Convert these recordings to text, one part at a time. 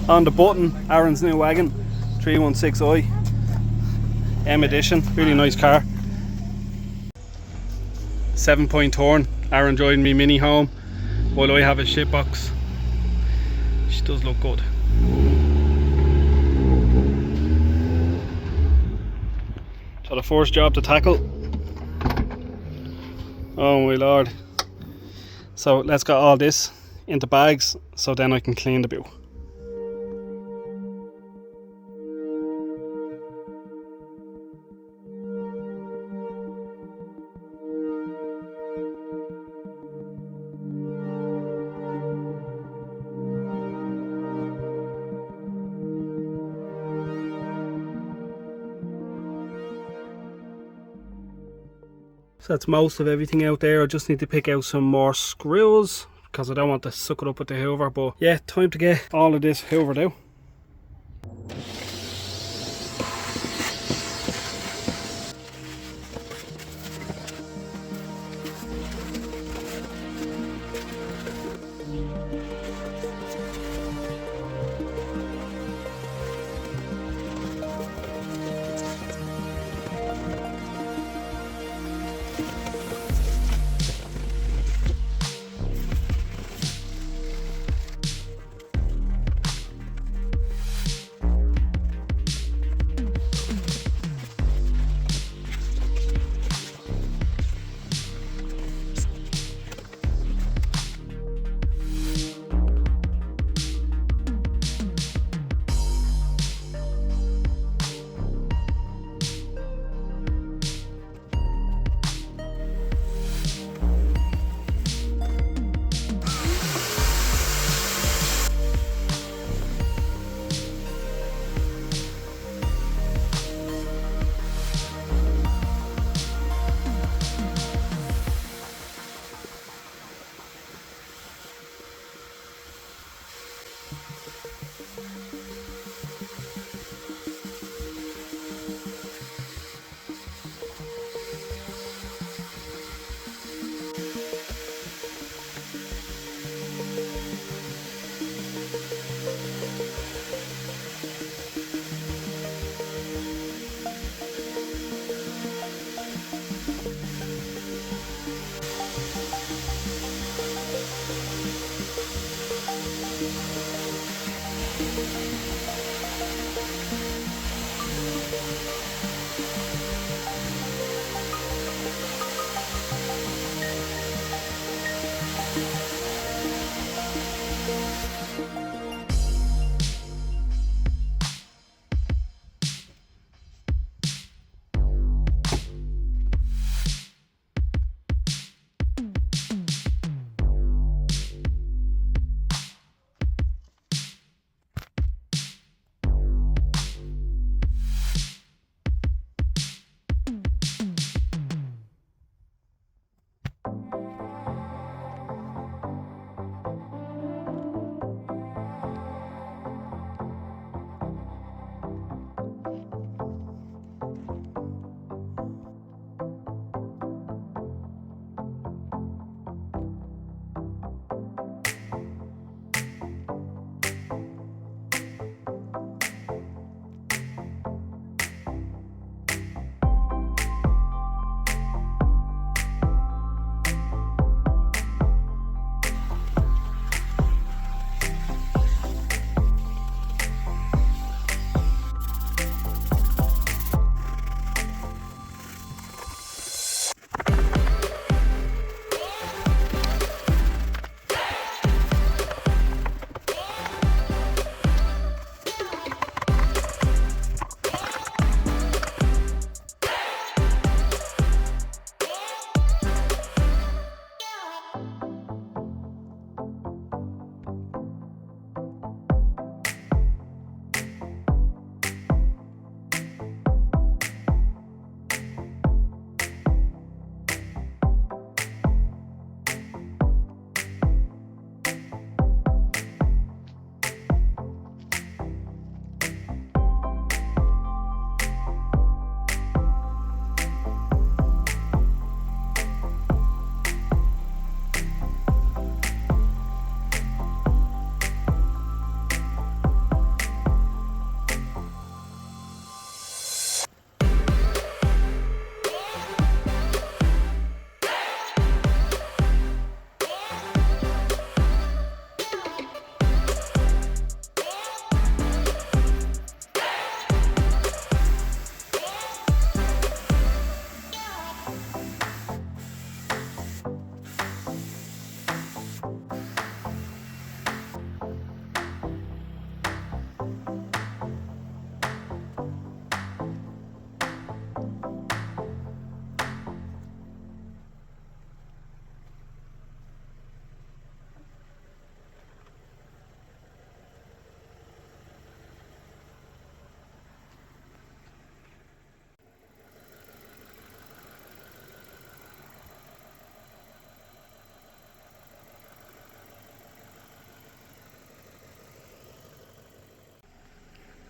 On the button, Aaron's new wagon, 316i M edition, really nice car. 7-point turn. Aaron driving me Mini home while I have a shit box. She does look good. So the first job to tackle. Oh my lord. So let's get all this into bags so then I can clean the boot. So that's most of everything out there. I just need to pick out some more screws because I don't want to suck it up with the hoover. But yeah, time to get all of this hoovered out.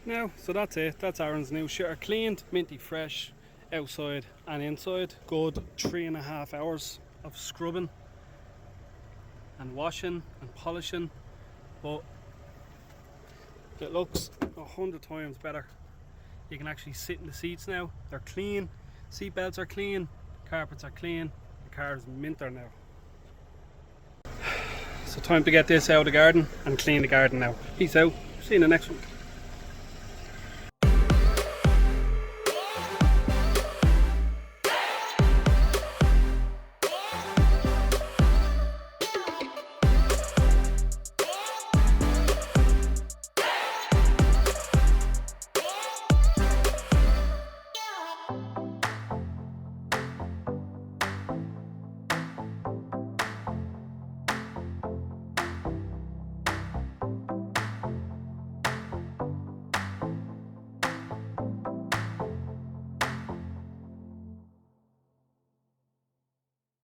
Now, so that's it. That's Aaron's new shirt. Cleaned, minty fresh, outside and inside. Good 3.5 hours of scrubbing and washing and polishing, but it looks 100 times better. You can actually sit in the seats now. They're clean, seat belts are clean, carpets are clean, the car is minter now. So time to get this out of the garden and clean the garden now. Peace out, see you in the next one.